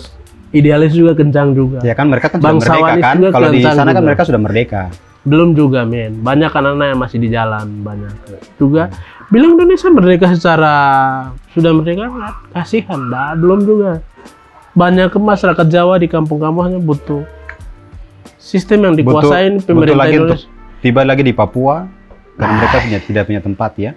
idealis juga kencang juga. Ya kan mereka kan sudah Bangsawanis merdeka kan? juga Kalau di kencang sana kan juga. mereka sudah merdeka. Belum juga men, banyak anak-anak yang masih di jalan, banyak juga. Bilang Indonesia merdeka secara sudah merdeka, kasihan, dah belum juga. Banyak masyarakat Jawa di kampung-kampungnya butuh sistem yang dikuasain butuh pemerintah lagi Indonesia. tiba lagi di Papua karena mereka tidak punya tempat ya.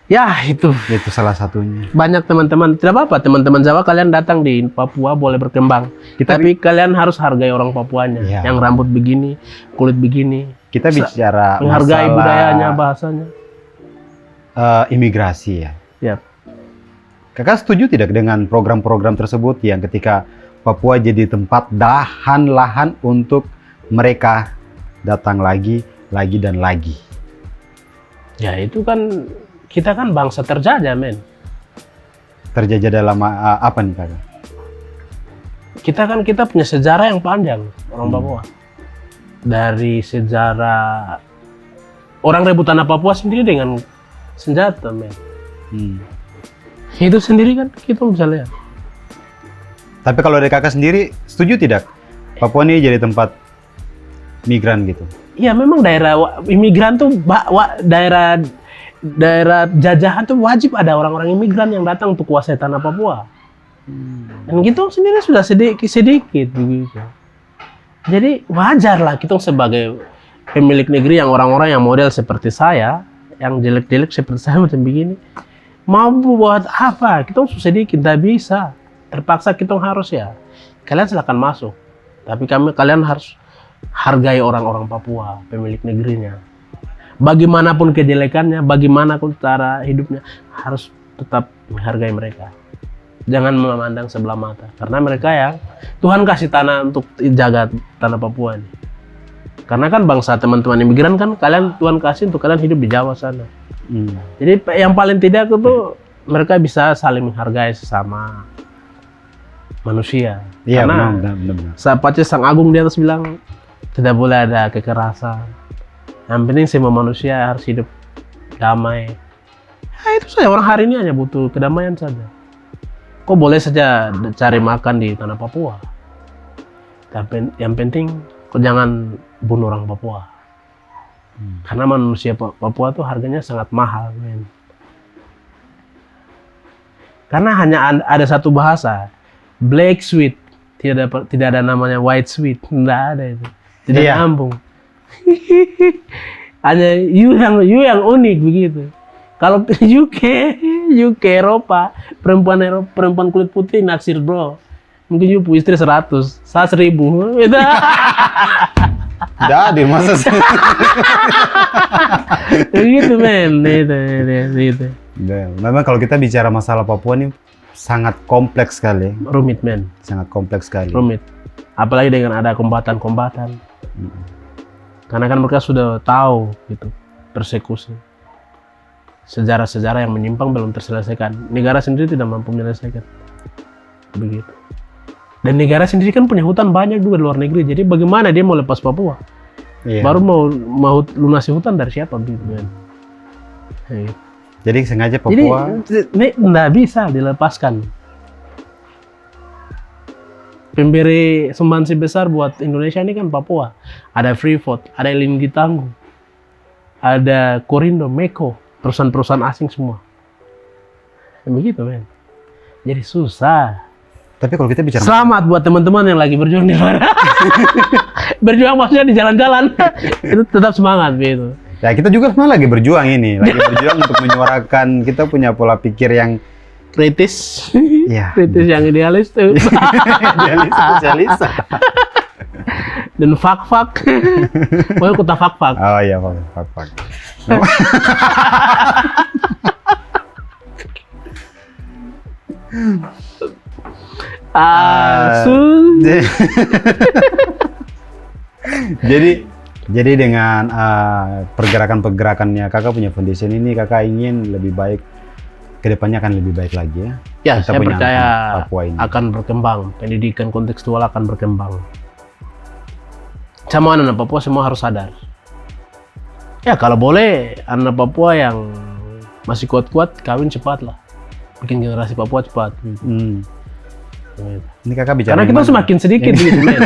Ya itu Itu salah satunya. banyak teman-teman, tidak apa-apa teman-teman Jawa kalian datang di Papua boleh berkembang. Tapi kalian harus hargai orang Papuanya, Iya. yang rambut begini, kulit begini, Kita bicara menghargai masalah budayanya, bahasanya. imigrasi ya. Ya, Kakak setuju tidak dengan program-program tersebut yang ketika Papua jadi tempat lahan untuk mereka datang lagi dan lagi? ya itu kan kita kan bangsa terjajah men. Terjajah dalam apa nih kakak? Kita punya sejarah yang panjang orang Papua. Dari sejarah orang rebut tanah Papua sendiri dengan senjata men. Itu sendiri kan kita bisa lihat. Tapi kalau dari kakak sendiri, setuju tidak Papua ini jadi tempat migran gitu? Iya memang daerah imigran tuh daerah jajahan tuh wajib ada orang-orang imigran yang datang untuk kuasai tanah Papua. Dan kita sendiri sudah sedikit begitu. Jadi wajar lah kita sebagai pemilik negeri yang orang-orang yang model seperti saya, yang jelek-jelek seperti saya macam begini, mau buat apa? Kita sedikit tidak bisa. Terpaksa kita harus ya. Kalian silakan masuk. Tapi kalian harus hargai orang-orang Papua, pemilik negerinya. Bagaimanapun kejelekannya, bagaimanapun cara hidupnya, harus tetap menghargai mereka. Jangan memandang sebelah mata. Karena mereka yang Tuhan kasih tanah untuk jaga tanah Papua ini. Karena kan bangsa teman-teman imigran kan kalian Tuhan kasih untuk kalian hidup di Jawa sana. Jadi yang paling tidak itu mereka bisa saling menghargai sesama manusia. Iya, Karena benar. Sapatnya Sang Agung di atas bilang tidak boleh ada kekerasan. Yang penting semua manusia harus hidup damai. Ya, itu saja, orang hari ini hanya butuh kedamaian saja. Kok boleh saja cari makan di tanah Papua. Tapi yang penting kok jangan bunuh orang Papua. Karena manusia Papua tuh harganya sangat mahal, men. Karena hanya ada satu bahasa, black sweet, tidak ada namanya white sweet, tidak ada itu, tidak nyambung. Hanya you yang unik begitu. Kalau UK Eropa, perempuan kulit putih naksir bro, mungkin you punya istri 100, saya 1000. Jadi masa Begitu men, itu. Memang kalau kita bicara masalah Papua ini sangat kompleks sekali. Rumit men, Sangat kompleks sekali. rumit. Apalagi dengan ada kombatan. Karena kan mereka sudah tahu gitu persekusi. Sejarah-sejarah yang menyimpang belum terselesaikan. Negara sendiri tidak mampu menyelesaikan. Begitu. Dan negara sendiri kan punya hutan banyak juga di luar negeri. Jadi bagaimana dia mau lepas Papua? Iya. Baru mau lunasi hutan dari siapa gitu kan? Gitu. Jadi sengaja Papua. Jadi ini nggak bisa dilepaskan. Pemberi sumbangsi besar buat Indonesia ini kan Papua. Ada Freeport, ada Linggi Tangguh, ada Korindo, Meko, perusahaan-perusahaan asing semua. Begitu men. Jadi susah. Tapi kalau kita bicara Selamat buat teman-teman yang lagi berjuang di luar. Berjuang maksudnya di jalan-jalan. Itu tetap semangat gitu. ya kita juga sebenarnya lagi berjuang ini, lagi berjuang untuk menyuarakan kita punya pola pikir yang Kritis. ya Kritis yang idealis tuh. spesialis. Dan fak-fak. Pokoknya kuta fak-fak. Oh iya, Pak. Asun. Jadi dengan pergerakan-pergerakannya kakak punya foundation ini, kakak ingin lebih baik, kedepannya akan lebih baik lagi ya. Ya, Kita saya punya percaya anak Papua ini. akan berkembang. Pendidikan kontekstual akan berkembang. Sama anak Papua semua harus sadar. Ya kalau boleh anak Papua yang masih kuat-kuat kawin cepat lah. Bikin generasi Papua cepat. Hmm. Gitu. Ini kakak bicara. Karena kita yang mana? semakin sedikit gitu men.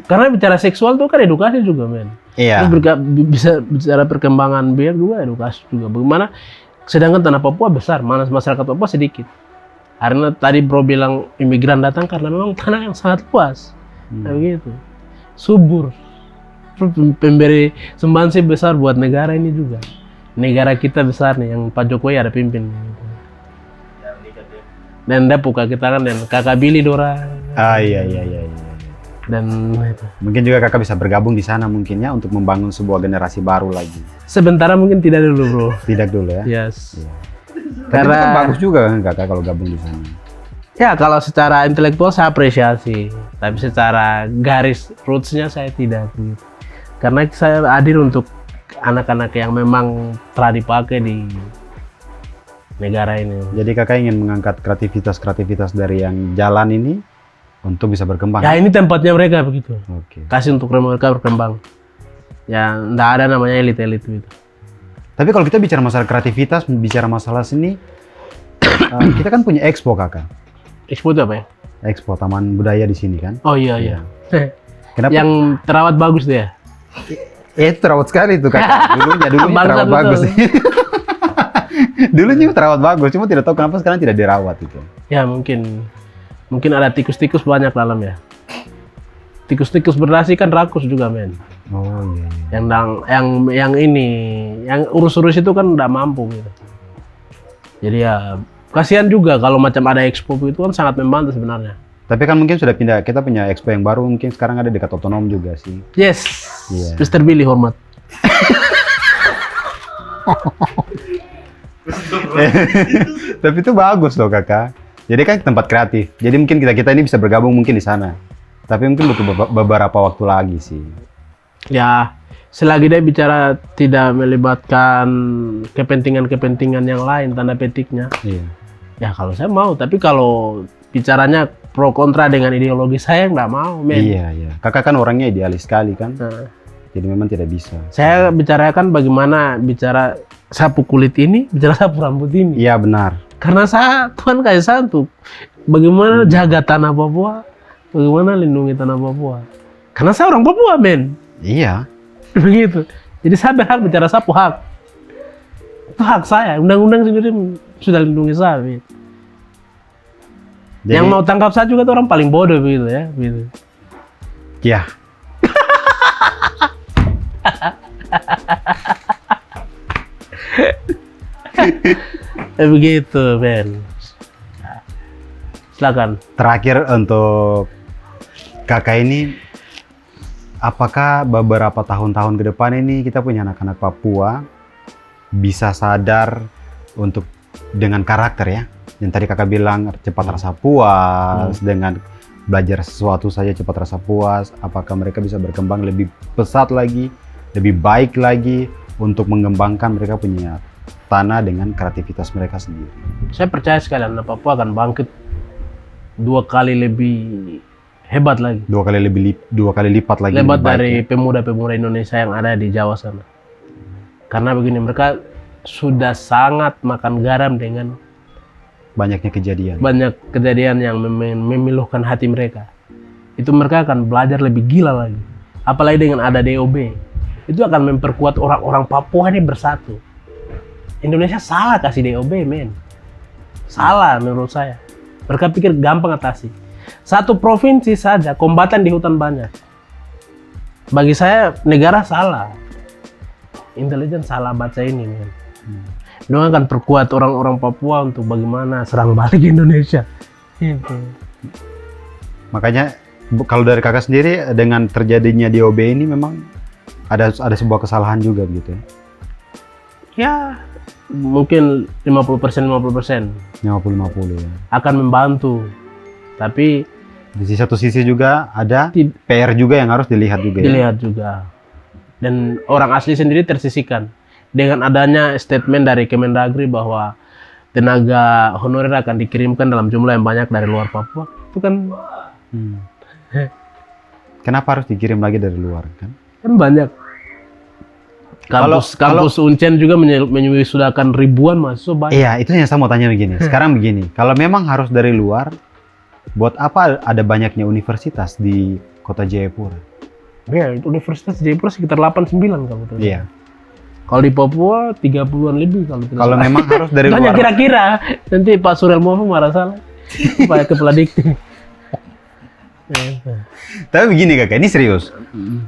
Karena bicara seksual tuh kan edukasi juga men. Iya. Terus bisa bicara perkembangan biak juga edukasi juga. Bagaimana? Sedangkan tanah Papua besar, masyarakat Papua sedikit. Karena tadi bro bilang imigran datang karena memang tanah yang sangat luas. Nah, begitu. Subur. Pemberi sumbangsi besar buat negara ini juga. Negara kita besar nih yang Pak Jokowi ada pimpin. Gitu. Dan dia buka kita kan dan kakak Billy Dora. Iya. Dan itu. Mungkin juga kakak bisa bergabung di sana mungkinnya untuk membangun sebuah generasi baru lagi. Sementara mungkin tidak dulu bro. Tidak dulu ya. Yes. Iya. Tapi itu kan bagus juga kan kakak kalau gabung di sana. Ya kalau secara intelektual saya apresiasi, tapi secara garis rootsnya saya tidak. Gitu. Karena saya hadir untuk anak-anak yang memang telah dipakai di negara ini. Jadi kakak ingin mengangkat kreativitas dari yang jalan ini untuk bisa berkembang. Ya ini tempatnya mereka begitu. Oke. Kasih untuk mereka berkembang. Ya enggak ada namanya elit-elit gitu. Tapi kalau kita bicara masalah kreativitas, bicara masalah seni, kita kan punya expo kakak. Expo itu apa ya? Expo Taman Budaya di sini kan. Oh iya. Kenapa? Yang terawat bagus tuh ya? Itu terawat sekali itu kakak. Dulunya Bangsat terawat betul. bagus. Dulunya terawat bagus, cuma tidak tahu kenapa sekarang tidak dirawat itu. Ya mungkin ada tikus-tikus banyak dalam ya. Tikus-tikus berdasi kan rakus juga men. Oh iya. Yang ini, yang urus-urus itu kan udah mampu gitu. Jadi ya kasihan juga kalau macam ada expo itu kan sangat membantu sebenarnya. Tapi kan mungkin sudah pindah, kita punya expo yang baru mungkin sekarang ada dekat otonom juga sih. Yes, Iya. Mr. Billy hormat. Tapi itu bagus loh kakak. Jadi kan tempat kreatif. Jadi mungkin kita ini bisa bergabung mungkin di sana. Tapi mungkin butuh beberapa waktu lagi sih. Ya, selagi dia bicara tidak melibatkan kepentingan-kepentingan yang lain, tanda petiknya. Iya. Ya kalau saya mau, tapi kalau bicaranya pro kontra dengan ideologi saya nggak mau, men. Iya, iya. Kakak kan orangnya idealis sekali kan. Nah, Jadi memang tidak bisa. saya bicarakan bagaimana bicara sapu kulit ini, bicara sapu rambut ini. Iya, benar. Karena saya, Tuhan kasih saya untuk bagaimana jaga tanah Papua, bagaimana lindungi tanah Papua. Karena saya orang Papua, men. Iya. Begitu. Jadi saya berhak bicara sapu hak. Itu hak saya. Undang-undang sendiri sudah lindungi saya. Men. Jadi, Yang mau tangkap saya juga itu orang paling bodoh begitu ya. Begitu. ya. Begitu, Ben. Silakan. Terakhir untuk kakak ini, apakah beberapa tahun-tahun ke depan ini kita punya anak-anak Papua bisa sadar untuk dengan karakter ya, yang tadi kakak bilang cepat rasa puas, dengan belajar sesuatu saja cepat rasa puas, apakah mereka bisa berkembang lebih pesat lagi, lebih baik lagi untuk mengembangkan mereka punya tanah dengan kreativitas mereka sendiri. Saya percaya sekali anak Papua akan bangkit 2 kali lebih hebat lagi. 2 kali lipat lagi. Lebat lebih baik, dari ya. pemuda-pemuda Indonesia yang ada di Jawa sana. Karena begini, mereka sudah sangat makan garam dengan Banyaknya kejadian. banyak kejadian yang memiluhkan hati mereka. Itu mereka akan belajar lebih gila lagi. Apalagi dengan ada DOB. Itu akan memperkuat orang-orang Papua ini bersatu. Indonesia salah kasih DOB, men. Salah menurut saya. Mereka pikir gampang atasi. Satu provinsi saja, kombatan di hutan banyak. Bagi saya, negara salah. Intelijen salah baca ini, men. Mereka akan perkuat orang-orang Papua untuk bagaimana serang balik Indonesia. Itu. Makanya kalau dari kakak sendiri dengan terjadinya DOB ini memang ada sebuah kesalahan juga gitu ya. Ya, mungkin 50% 50-50 ya. akan membantu. Tapi Di satu sisi juga ada PR juga yang harus dilihat juga ya. dilihat juga. Dan orang asli sendiri tersisihkan. Dengan adanya statement dari Kemendagri bahwa tenaga honorer akan dikirimkan dalam jumlah yang banyak dari luar Papua, itu kan Kenapa harus dikirim lagi dari luar kan? banyak. Kampus Uncen juga menyudakan ribuan mahasiswa banyak. Iya, itu yang saya mau tanya begini. Sekarang begini, kalau memang harus dari luar, buat apa ada banyaknya universitas di kota Jayapura? Ya, Universitas Jayapura sekitar 8-9 kalau betul. Iya. Kalau di Papua 30-an lebih kalau tidak Kalau salah. memang harus dari Tanya luar. kira-kira nanti Pak Surel Moho marah salah. Pak Kepala Dikti. Tapi begini kakak, ini serius.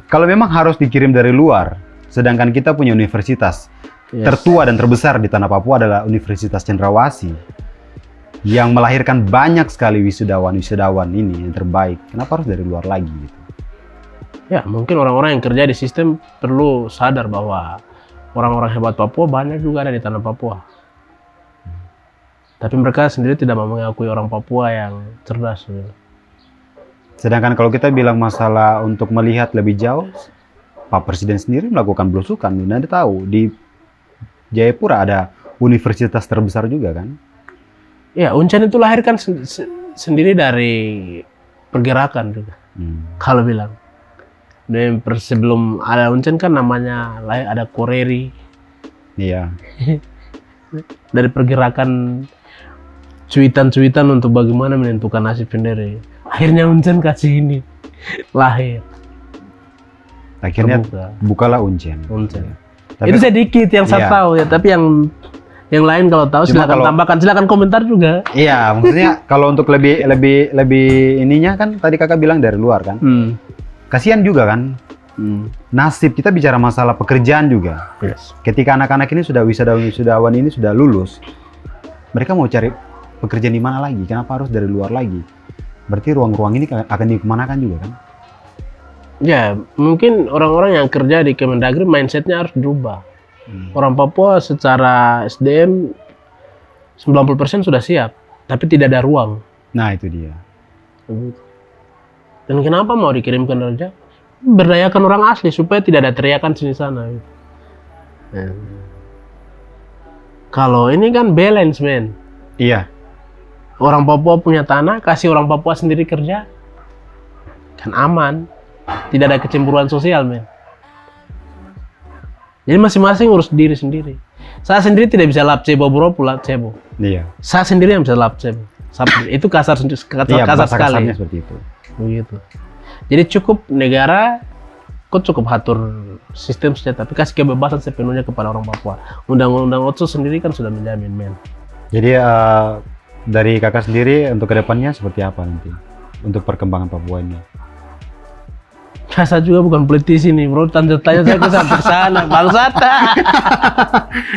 Kalau memang harus dikirim dari luar, sedangkan kita punya universitas tertua dan terbesar di tanah Papua adalah Universitas Cendrawasih yang melahirkan banyak sekali wisudawan ini yang terbaik. Kenapa harus dari luar lagi gitu? Ya, mungkin orang-orang yang kerja di sistem perlu sadar bahwa orang-orang hebat Papua banyak juga ada di tanah Papua. Tapi mereka sendiri tidak mau mengakui orang Papua yang cerdas. Sedangkan kalau kita bilang masalah untuk melihat lebih jauh, Pak Presiden sendiri melakukan belusukan. Anda tahu di Jayapura ada universitas terbesar juga kan? Ya, Uncen itu lahirkan sendiri dari pergerakan juga. Kalau bilang. Dan sebelum ada Uncen kan namanya ada Koreri. Iya. Dari pergerakan cuitan-cuitan untuk bagaimana menentukan nasib sendiri. Akhirnya Uncen kasih ini lahir. Akhirnya bukalah Uncen. Itu sedikit yang saya tahu ya, tapi yang lain kalau tahu silakan tambahkan, silakan komentar juga. Iya, maksudnya kalau untuk lebih ininya kan tadi kakak bilang dari luar kan. Kasihan juga kan. Nasib kita bicara masalah pekerjaan juga. Yes. Ketika anak-anak ini sudah wisudawan ini sudah lulus, mereka mau cari pekerjaan di mana lagi? Kenapa harus dari luar lagi? Berarti ruang-ruang ini akan dikemanakan juga kan? Ya, mungkin orang-orang yang kerja di Kemendagri mindsetnya harus berubah. Orang Papua secara SDM 90% sudah siap, tapi tidak ada ruang. Nah itu dia. Dan kenapa mau dikirimkan dari jauh? berdayakan orang asli supaya tidak ada teriakan sini sana. Gitu. Ya. Kalau ini kan balance, men. Iya. Orang Papua punya tanah, kasih orang Papua sendiri kerja, kan aman. Tidak ada kecemburuan sosial, men. Jadi masing-masing urus diri sendiri. Saya sendiri tidak bisa lap cebo bro, lap cebo. Iya. Saya sendiri yang bisa lap cebo. Itu kasar Iya, kasar bahasa sekali. kasarnya seperti itu. Begitu. Jadi cukup negara, kok cukup atur sistem saja, tapi kasih kebebasan sepenuhnya kepada orang Papua. Undang-undang Otso sendiri kan sudah menjamin, men. Jadi dari kakak sendiri untuk kedepannya seperti apa nanti untuk perkembangan Papua ini? Saya juga bukan politisi nih, bro. Tanya saya ke sampai sana, bangsat.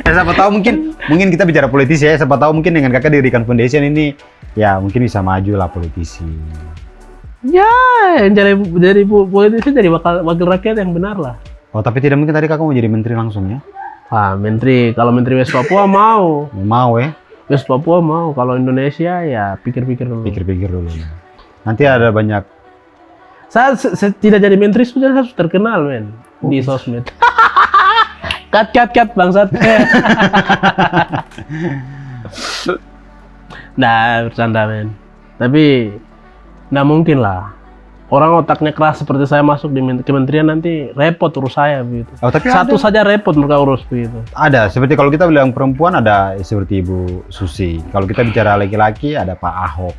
Siapa tahu mungkin kita bicara politisi ya. Siapa tahu mungkin dengan kakak dirikan foundation ini, ya mungkin bisa maju lah politisi. Ya, yang jadi politisi jadi wakil rakyat yang benar lah. Oh tapi tidak mungkin tadi kakak mau jadi menteri langsung ya? Ah, kalau menteri West Papua mau. Mau ya? West Papua mau. Kalau Indonesia ya pikir-pikir dulu. Pikir-pikir dulu. Nanti ada banyak. Saya tidak jadi menteri sudah saya terkenal, men, di sosmed. Cut bangsat. Nah, bercanda, men. Tapi nggak mungkin lah. Orang otaknya keras seperti saya masuk di kementerian nanti repot urus saya begitu. Oh, tapi satu ada. saja repot mereka urus begitu. Ada, seperti kalau kita bilang perempuan ada seperti Ibu Susi. Kalau kita bicara laki-laki ada Pak Ahok.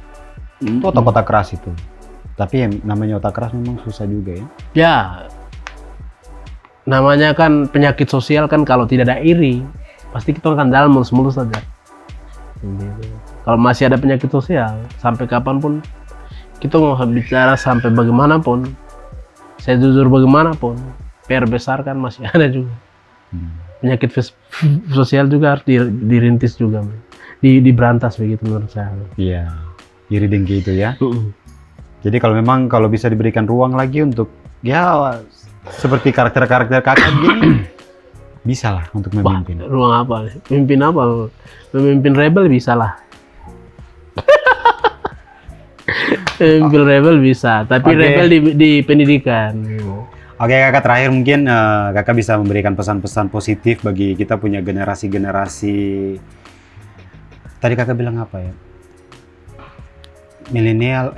Itu otak-otak keras itu. Tapi yang namanya otak keras memang susah juga ya. Ya, namanya kan penyakit sosial kan, kalau tidak ada iri, pasti kita akan jalan mulus-mulus saja. Gitu. Kalau masih ada penyakit sosial, sampai kapanpun kita mau bicara sampai bagaimanapun, saya jujur bagaimanapun, PR besar kan masih ada juga. Penyakit sosial juga harus dirintis juga, diberantas begitu menurut saya. Iya, iri dengki itu ya. Jadi kalau bisa diberikan ruang lagi untuk ya seperti karakter-karakter kakak gini, bisa lah untuk memimpin. Ruang apa? Memimpin apa? Memimpin rebel bisa lah. Memimpin rebel bisa, tapi rebel di pendidikan. Oke kakak, terakhir mungkin kakak bisa memberikan pesan-pesan positif bagi kita punya generasi-generasi. Tadi kakak bilang apa ya? Milenial,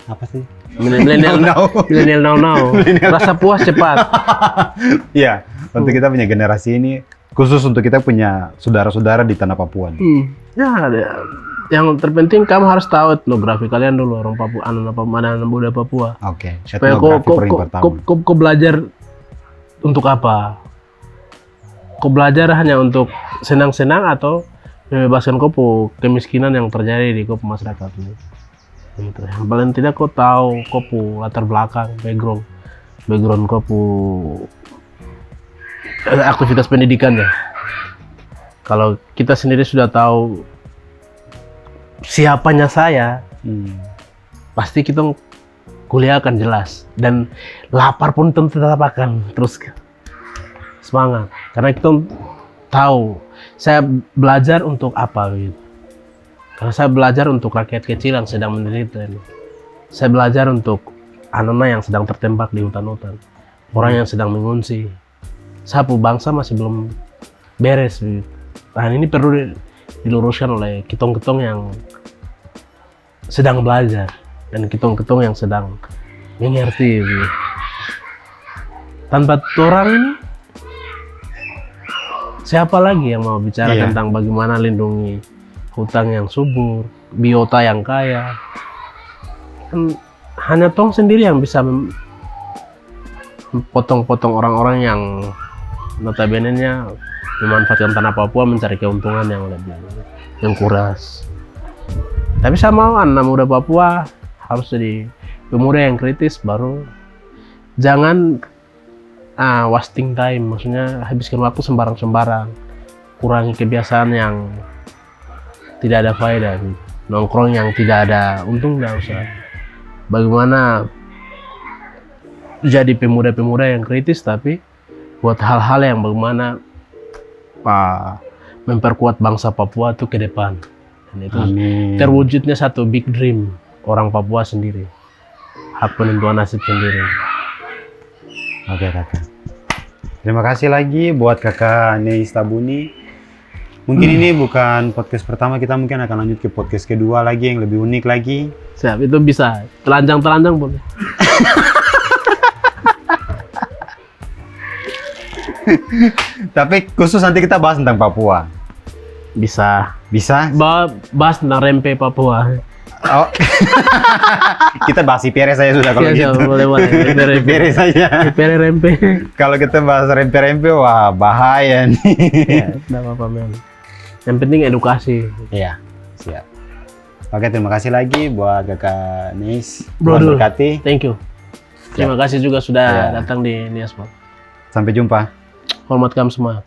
apa sih? Milenial now. Rasa puas cepat. Iya, untuk kita punya generasi ini, khusus untuk kita punya saudara-saudara di tanah Papua. Ya, yang terpenting kamu harus tahu etnografi kalian dulu, orang Papua, anak muda Papua. Oke. Supaya kau belajar untuk apa? Kau belajar hanya untuk senang-senang atau membebaskan kau kemiskinan yang terjadi di kau masyarakat ini. Gitu. Yang paling tidak kau tahu kau latar belakang, background kau aktivitas pendidikan ya. Kalau kita sendiri sudah tahu siapanya saya, pasti kita kuliah akan jelas, dan lapar pun tentu tetap akan terus semangat, karena kita tahu saya belajar untuk apa gitu. Karena saya belajar untuk rakyat kecil yang sedang menderita ini. Saya belajar untuk anak-anak yang sedang tertembak di hutan-hutan, orang yang sedang mengungsi. Sapu bangsa masih belum beres gitu. Nah ini perlu diluruskan oleh kitong-kitong yang sedang belajar dan kitong-kitong yang sedang mengerti gitu. Tanpa orang ini, siapa lagi yang mau bicara tentang bagaimana lindungi hutan yang subur, biota yang kaya? Kan hanya tong sendiri yang bisa potong-potong orang-orang yang notabene-nya memanfaatkan tanah Papua mencari keuntungan yang lebih, yang kuras. Tapi saya mau anak muda Papua harus jadi pemuda yang kritis, baru jangan wasting time, maksudnya habiskan waktu sembarang-sembarang, kurangi kebiasaan yang tidak ada faedah, nongkrong yang tidak ada untung, nggak usah. Bagaimana jadi pemuda-pemuda yang kritis, tapi buat hal-hal yang bagaimana memperkuat bangsa Papua itu ke depan. Dan itu terwujudnya satu big dream orang Papua sendiri, hak penentuan nasib sendiri. Oke kakak. Terima kasih lagi buat kakak Neis Tabuni. Mungkin ini bukan podcast pertama, kita mungkin akan lanjut ke podcast kedua lagi yang lebih unik lagi. Siap, itu bisa. Telanjang-telanjang boleh. Tapi khusus nanti kita bahas tentang Papua. Bisa. Bisa? Bahas tentang rempe Papua. Oh. Kita bahas IPR saya sudah kalau Iya, gitu. boleh. IPR saja. IPR rempe. Kalau kita bahas rempe-rempe, wah bahaya nih. Ya, tidak apa-apa, men. Yang penting edukasi. Iya, siap. Oke, terima kasih lagi buat kakak Neis. Bro, Tuhan dulu. berkati. Thank you. Terima kasih juga sudah datang di Niasbal. Sampai jumpa. Hormat kamu semua.